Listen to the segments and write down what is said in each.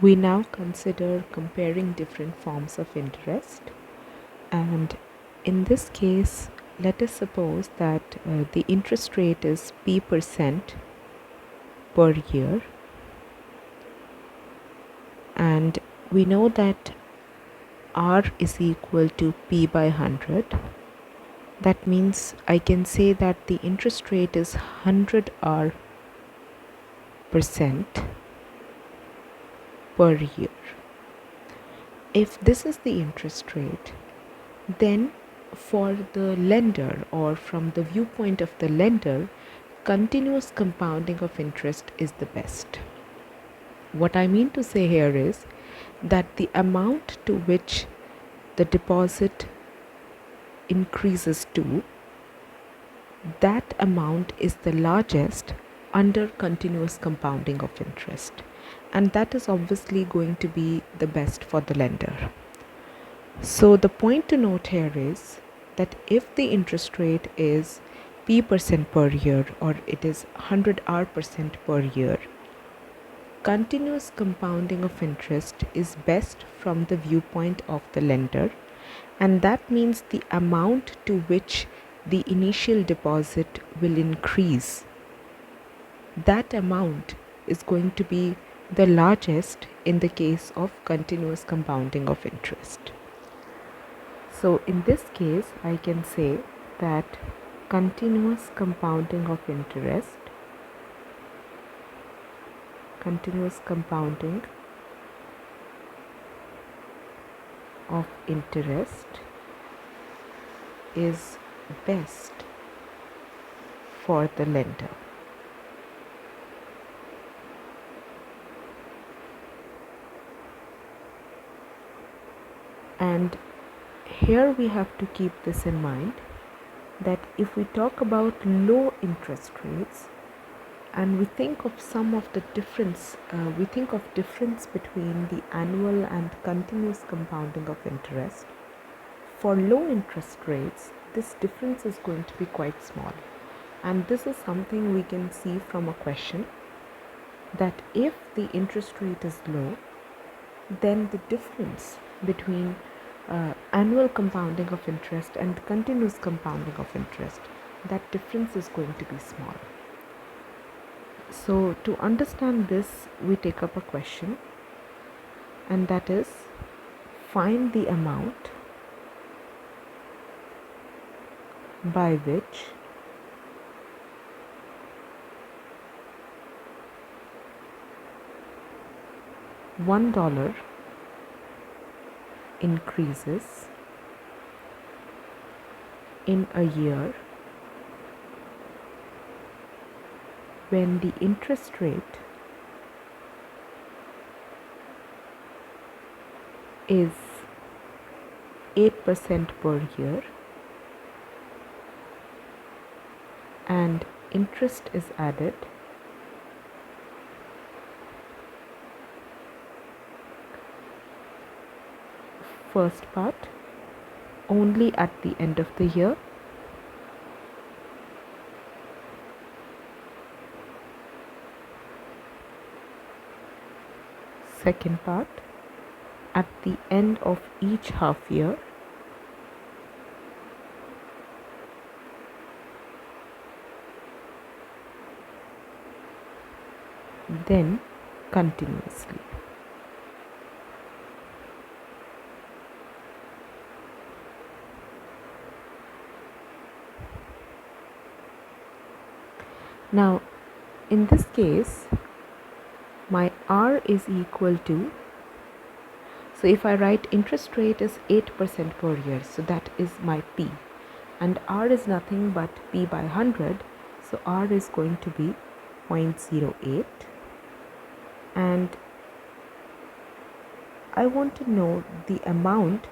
We now consider comparing different forms of interest, and in this case, let us suppose that the interest rate is P% per year, and we know that R is equal to P by 100. That means I can say that the interest rate is 100R percent per year. If this is the interest rate, then for the lender, or from the viewpoint of the lender, continuous compounding of interest is the best. What I mean to say here is that the amount to which the deposit increases to, that amount is the largest under continuous compounding of interest, and that is obviously going to be the best for the lender. So the point to note here is that if the interest rate is P% per year, or it is 100R percent per year, continuous compounding of interest is best from the viewpoint of the lender, and that means the amount to which the initial deposit will increase, that amount is going to be the largest in the case of continuous compounding of interest. So in this case, I can say that continuous compounding of interest is best for the lender. And here we have to keep this in mind, that if we talk about low interest rates and we think of some of the difference, we think of difference between the annual and continuous compounding of interest. For low interest rates, this difference is going to be quite small, and this is something we can see from a question, that if the interest rate is low, then the difference between annual compounding of interest and continuous compounding of interest, that difference is going to be small. So to understand this, we take up a question, and that is, find the amount by which $1 increases in a year when the interest rate is 8% per year and interest is added first part only at the end of the year, second part at the end of each half year, then continuously. Now in this case, my R is equal to, so if I write interest rate is 8% per year, so that is my P, and R is nothing but P by 100, so R is going to be 0.08, and I want to know the amount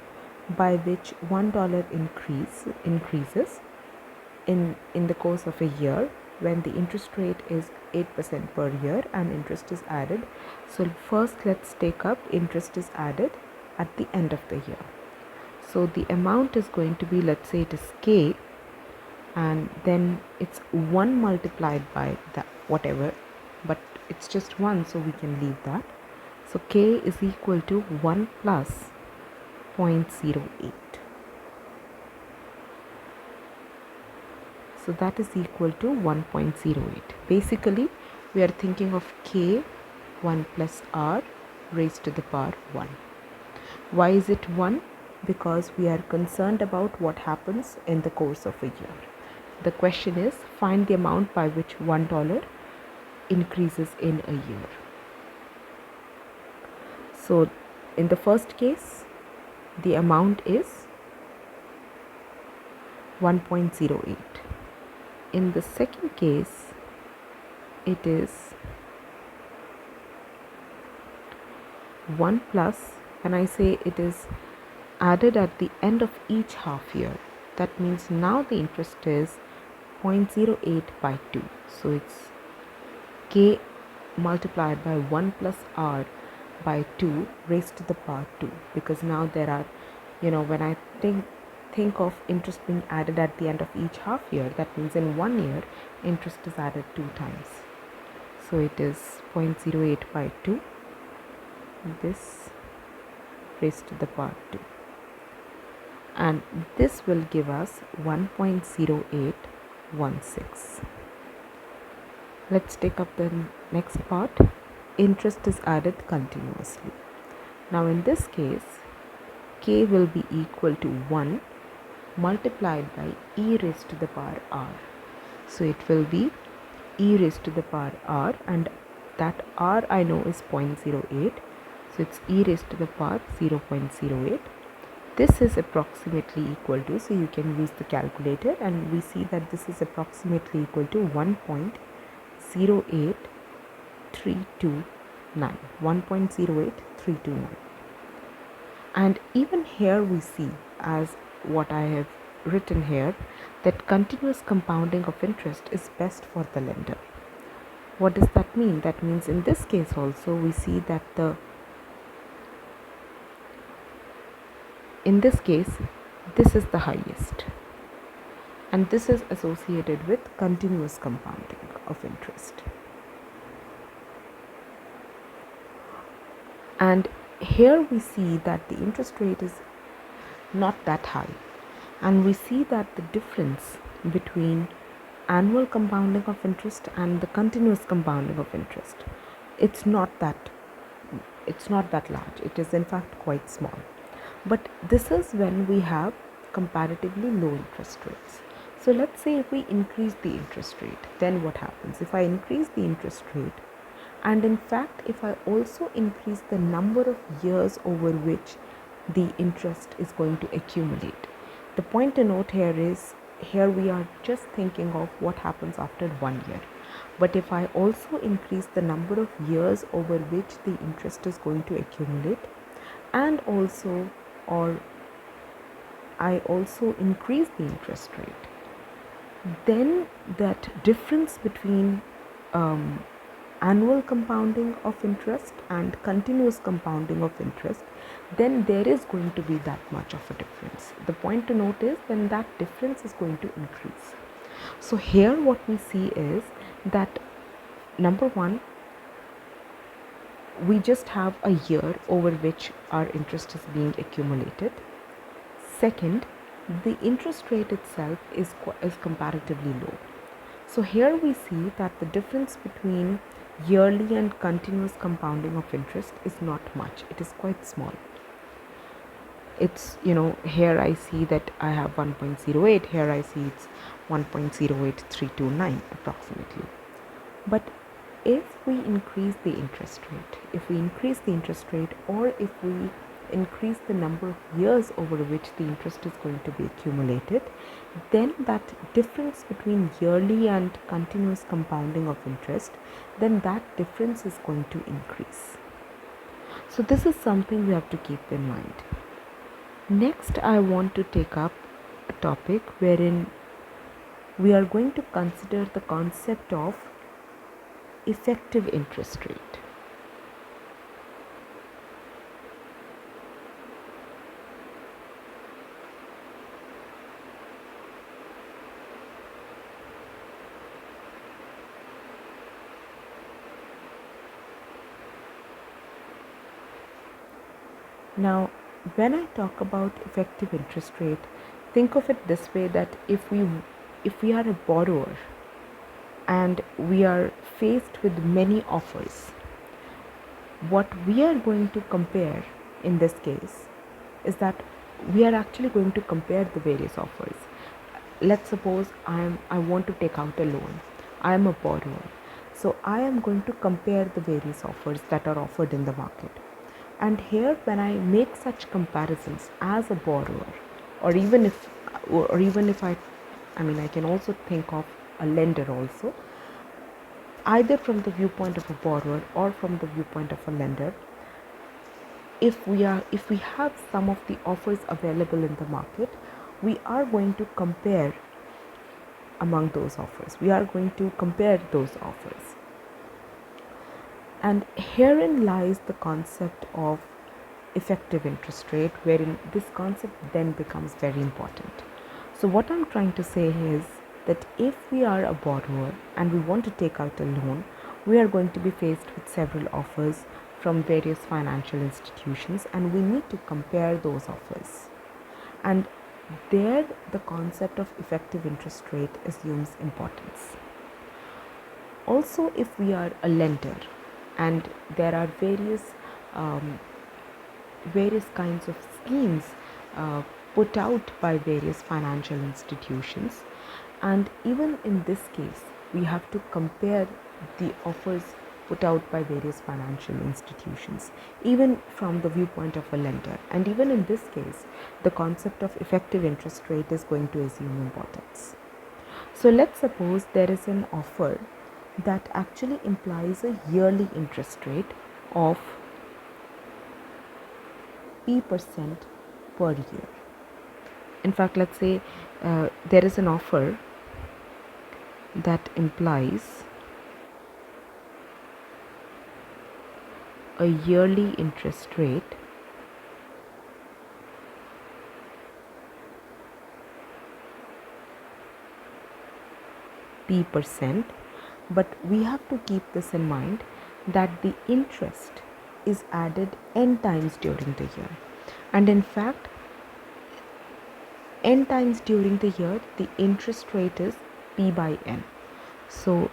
by which $1 increases in the course of a year when the interest rate is 8% per year and interest is added. So first let's take up interest is added at the end of the year. So the amount is going to be, let's say it is K, and then it's 1 multiplied by that whatever, but it's just 1, so we can leave that. So k is equal to 1 plus 0.08. So that is equal to 1.08. Basically, we are thinking of k 1 plus r raised to the power 1. Why is it 1? Because we are concerned about what happens in the course of a year. The question is, find the amount by which $1 increases in a year. So in the first case, the amount is 1.08. In the second case, it is 1 plus, when I say it is added at the end of each half year, that means now the interest is 0.08 by 2. So it's k multiplied by 1 plus r by 2 raised to the power 2, because now there are, when I think of interest being added at the end of each half year, that means in 1 year interest is added 2 times. So it is 0.08 by 2, this raised to the power 2, and this will give us 1.0816. Let's take up the next part. Interest is added continuously. Now in this case, k will be equal to 1 multiplied by e raised to the power r. So it will be e raised to the power r, and that r I know is 0.08. So it's e raised to the power 0.08. This is approximately equal to, so you can use the calculator, and we see that this is approximately equal to 1.08329. And even here we see, as what I have written here, that continuous compounding of interest is best for the lender. What does that mean? That means in this case also we see that in this case this is the highest, and this is associated with continuous compounding of interest. And here we see that the interest rate is not that high, and we see that the difference between annual compounding of interest and the continuous compounding of interest, it's not that large. It is in fact quite small. But this is when we have comparatively low interest rates. So let's say if we increase the interest rate, then what happens? If I increase the interest rate, and in fact if I also increase the number of years over which the interest is going to accumulate, the point to note here is, here we are just thinking of what happens after 1 year. But if I also increase the number of years over which the interest is going to accumulate, and I also increase the interest rate, then that difference between annual compounding of interest and continuous compounding of interest, then there is going to be that much of a difference. The point to note is, then that difference is going to increase. So here what we see is that, number one, we just have a year over which our interest is being accumulated. Second, the interest rate itself is comparatively low. So here we see that the difference between yearly and continuous compounding of interest is not much. It is quite small. It's, here I see that I have 1.08, here I see it's 1.08329 approximately. But if we increase the interest rate, or if we increase the number of years over which the interest is going to be accumulated, then that difference between yearly and continuous compounding of interest, then that difference is going to increase. So this is something we have to keep in mind. Next, I want to take up a topic wherein we are going to consider the concept of effective interest rate. Now, when I talk about effective interest rate, think of it this way, that if we are a borrower and we are faced with many offers, what we are going to compare in this case is that we are actually going to compare the various offers. Let's suppose I want to take out a loan. I am a borrower. So I am going to compare the various offers that are offered in the market. And here, when I make such comparisons as a borrower, or even if I can also think of a lender also, either from the viewpoint of a borrower or from the viewpoint of a lender, if we have some of the offers available in the market, we are going to compare among those offers. We are going to compare those offers. And herein lies the concept of effective interest rate, wherein this concept then becomes very important. So what I'm trying to say is that if we are a borrower and we want to take out a loan, we are going to be faced with several offers from various financial institutions, and we need to compare those offers. And there, the concept of effective interest rate assumes importance. Also, if we are a lender and there are various kinds of schemes put out by various financial institutions, and even in this case we have to compare the offers put out by various financial institutions, even from the viewpoint of a lender. And even in this case, the concept of effective interest rate is going to assume importance. So let's suppose there is an offer that actually implies a yearly interest rate of P% per year. In fact, let's say there is an offer that implies a yearly interest rate P%, but we have to keep this in mind that the interest is added n times during the year. And in fact, n times during the year, the interest rate is P by n. So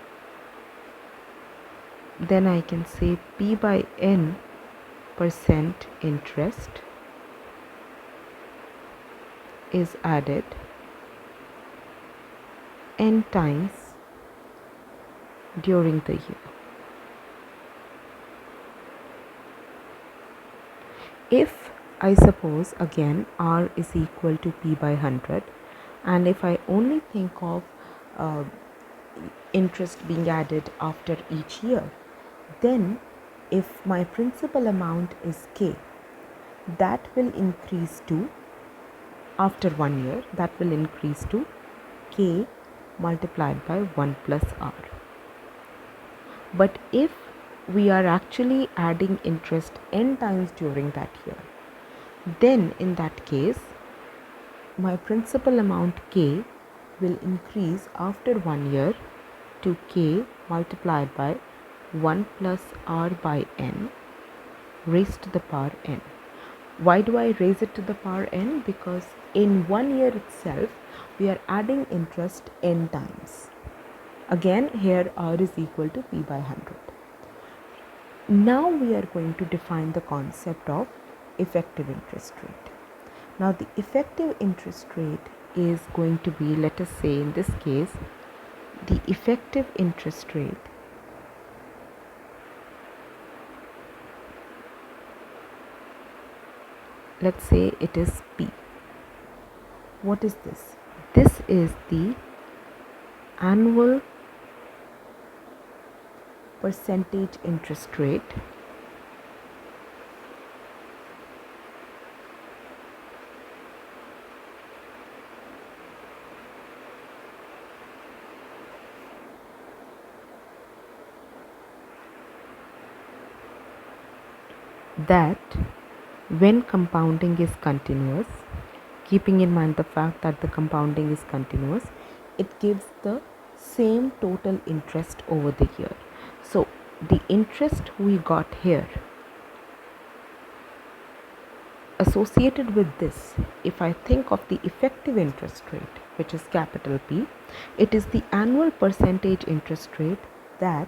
then I can say P by n % interest is added n times during the year. If I suppose again R is equal to P by 100, and if I only think of interest being added after each year, then if my principal amount is K, that will increase to, after 1 year, that will increase to K multiplied by 1 plus R. But if we are actually adding interest n times during that year, then in that case, my principal amount K will increase after 1 year to K multiplied by 1 plus R by n raised to the power n. Why do I raise it to the power n? Because in 1 year itself, we are adding interest n times. Again, here R is equal to P by 100. Now we are going to define the concept of effective interest rate. Now the effective interest rate is going to be, let us say in this case, the effective interest rate let's say it is P. What is this? This is the annual percentage interest rate that, when compounding is continuous, keeping in mind the fact that the compounding is continuous, it gives the same total interest over the year. So the interest we got here associated with this, if I think of the effective interest rate, which is capital P, it is the annual percentage interest rate that,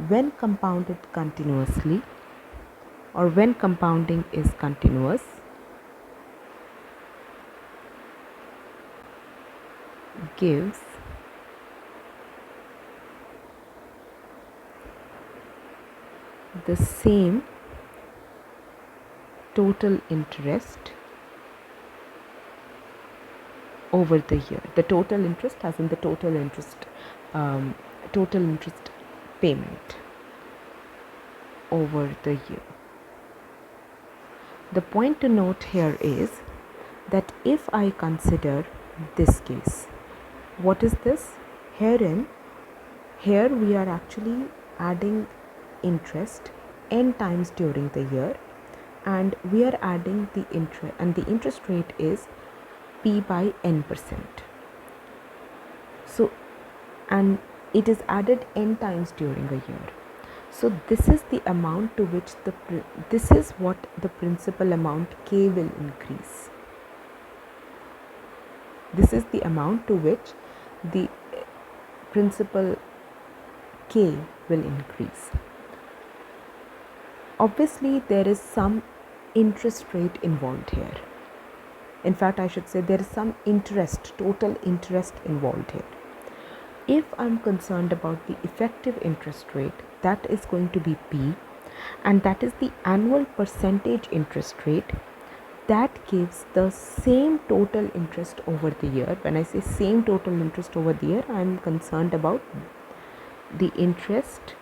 when compounded continuously, or when compounding is continuous, gives the same total interest over the year. The total interest as in the total interest payment over the year. The point to note here is that if I consider this case, what is this? Here we are actually adding interest n times during the year, and we are adding the interest, and the interest rate is P by n%. So, and it is added n times during a year. So this is the amount to which this is what the principal amount K will increase. This is the amount to which the principal K will increase. Obviously, there is some interest rate involved here. In fact, I should say there is some interest, total interest involved here. If I'm concerned about the effective interest rate, that is going to be P, and that is the annual percentage interest rate that gives the same total interest over the year. When I say same total interest over the year, I'm concerned about the interest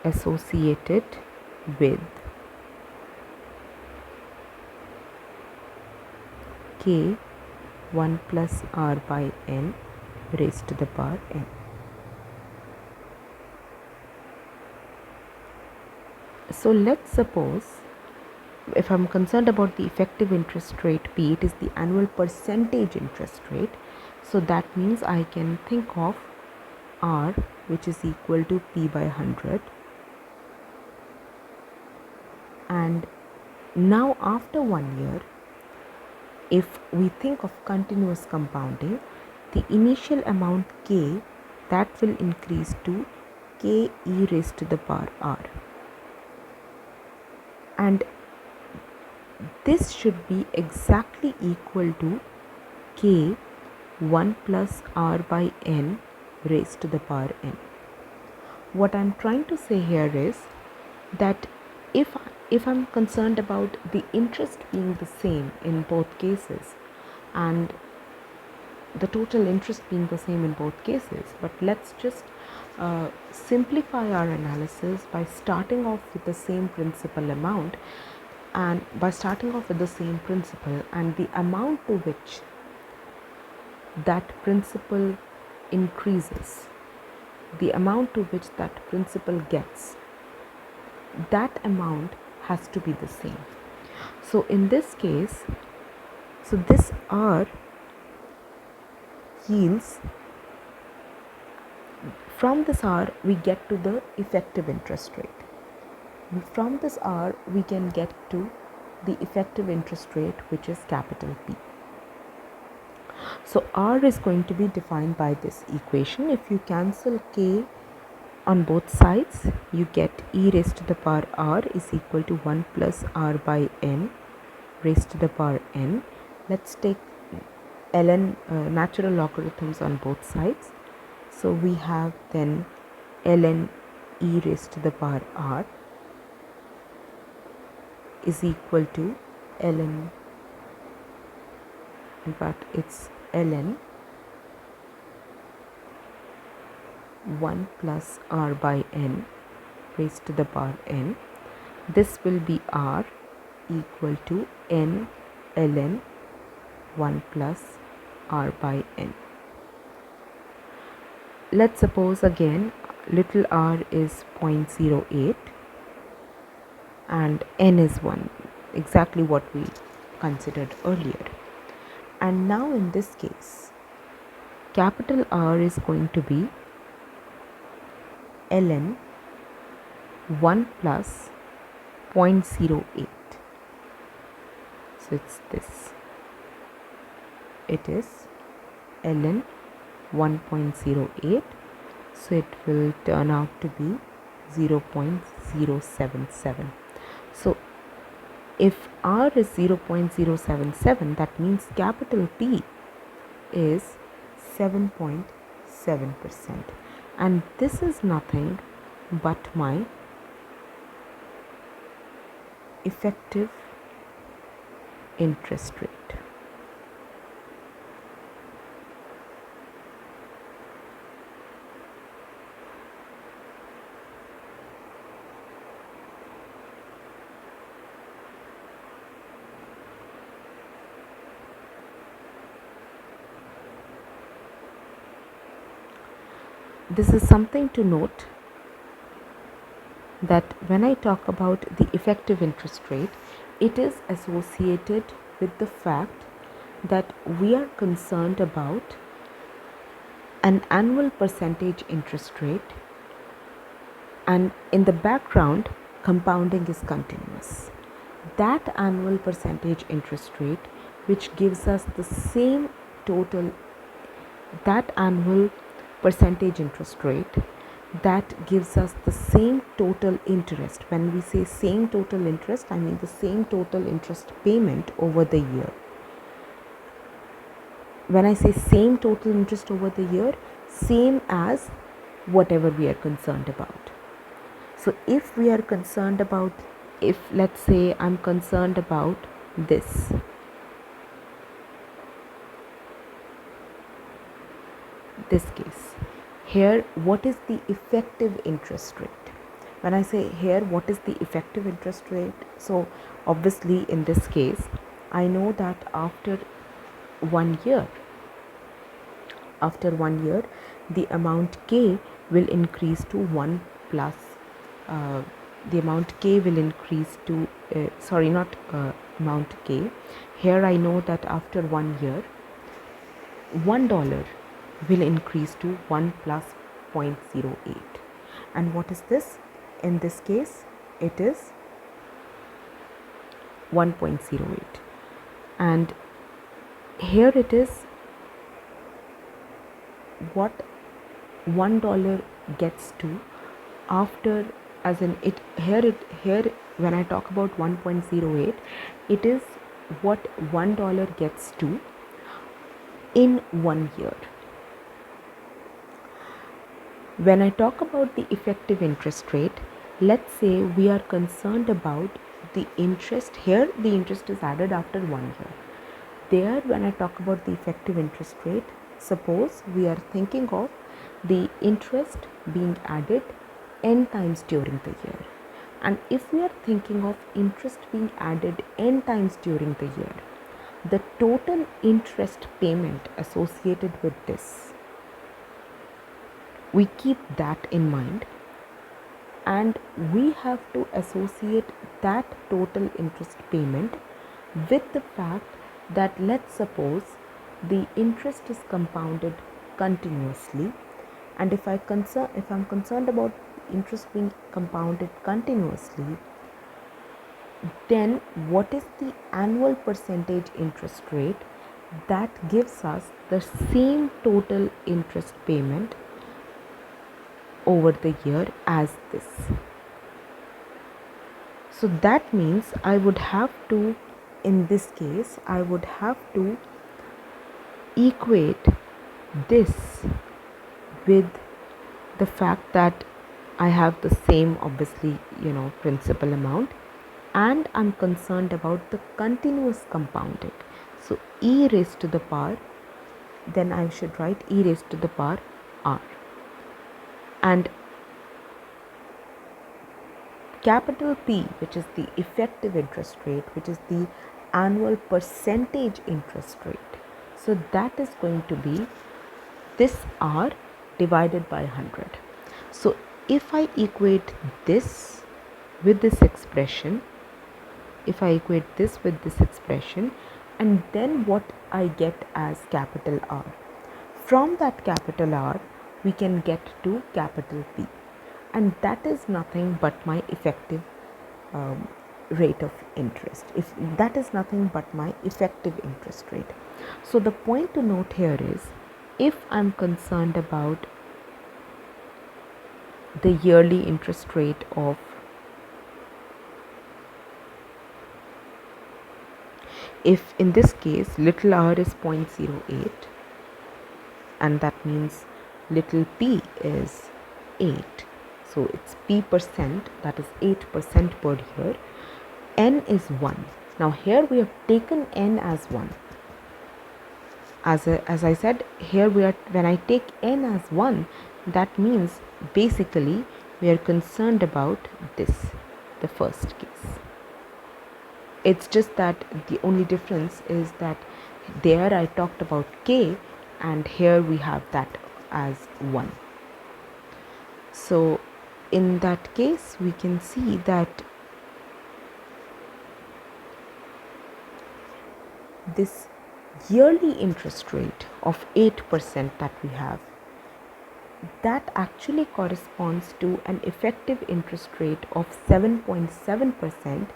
associated with K 1 plus R by N raised to the power N. So let's suppose, if I'm concerned about the effective interest rate P, it is the annual percentage interest rate. So that means I can think of R, which is equal to P by 100. And now after 1 year, if we think of continuous compounding, the initial amount K, that will increase to K e raised to the power R. And this should be exactly equal to K 1 plus R by N raised to the power N. What I'm trying to say here is that if I'm concerned about the interest being the same in both cases and the total interest being the same in both cases, but let's just simplify our analysis by starting off with the same principal amount, and by starting off with the same principal and the amount to which that principal increases, the amount to which that principal gets, that amount has to be the same. So in this case, so this R yields, from this R we get to the effective interest rate. From this R we can get to the effective interest rate, which is capital P. So R is going to be defined by this equation. If you cancel K on both sides, you get e raised to the power R is equal to 1 plus R by N raised to the power N. Let's take ln natural logarithms on both sides. So we have then ln e raised to the power R is equal to ln, in fact it's ln 1 plus R by N raised to the power N. This will be R equal to N ln 1 plus R by N. Let's suppose again little r is 0.08 and N is 1, exactly what we considered earlier. And now in this case, capital R is going to be ln 1 plus 0.08. So it's this. It is ln 1.08. So it will turn out to be 0.077. So if R is 0.077, that means capital P is 7.7%. And this is nothing but my effective interest rate. This is something to note, that when I talk about the effective interest rate, it is associated with the fact that we are concerned about an annual percentage interest rate, and in the background, compounding is continuous. That annual percentage interest rate, which gives us the same total, that annual percentage interest rate that gives us the same total interest. When we say same total interest, I mean the same total interest payment over the year. When I say same total interest over the year, same as whatever we are concerned about. So if we are concerned about, if let's say I'm concerned about this case, here what is the effective interest rate? When I say here what is the effective interest rate, so obviously in this case I know that after 1 year the amount K will increase to 1 plus the amount K will increase to amount K. Here I know that after 1 year $1 will increase to 1 plus 0.08. And what is this? In this case, it is 1.08. And here it is what $1 gets to after, as in it here when I talk about 1.08, it is what $1 gets to in 1 year. When I talk about the effective interest rate, let's say we are concerned about the interest. Here the interest is added after 1 year. There, when I talk about the effective interest rate, suppose we are thinking of the interest being added n times during the year. And if we are thinking of interest being added n times during the year, the total interest payment associated with this, we keep that in mind, and we have to associate that total interest payment with the fact that, let's suppose the interest is compounded continuously, and if I'm concerned about interest being compounded continuously, then what is the annual percentage interest rate that gives us the same total interest payment over the year as this? So that means I would have to, in this case, I would have to equate this with the fact that I have the same, obviously, principal amount, and I'm concerned about the continuous compounding. So e raised to the power, then I should write e raised to the power r. And capital P, which is the effective interest rate, which is the annual percentage interest rate, so that is going to be this R divided by 100. So if I equate this with this expression, and then what I get as capital R, from that capital R we can get to capital P. and that is nothing but my effective rate of interest. If that is nothing but my effective interest rate. So the point to note here is, if I'm concerned about the yearly interest rate of, if in this case little r is 0.08, and that means little p is 8, so it's p percent, that is 8% per year. N is 1. Now here we have taken n as 1. As I said, here when I take n as 1, that means basically we are concerned about this, the first case. It's just that the only difference is that there I talked about k, and here we have that as 1. So in that case we can see that this yearly interest rate of 8% that we have, that actually corresponds to an effective interest rate of 7.7%,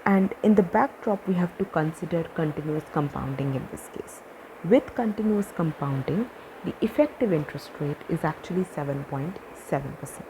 and in the backdrop we have to consider continuous compounding in this case. With continuous compounding, the effective interest rate is actually 7.7%.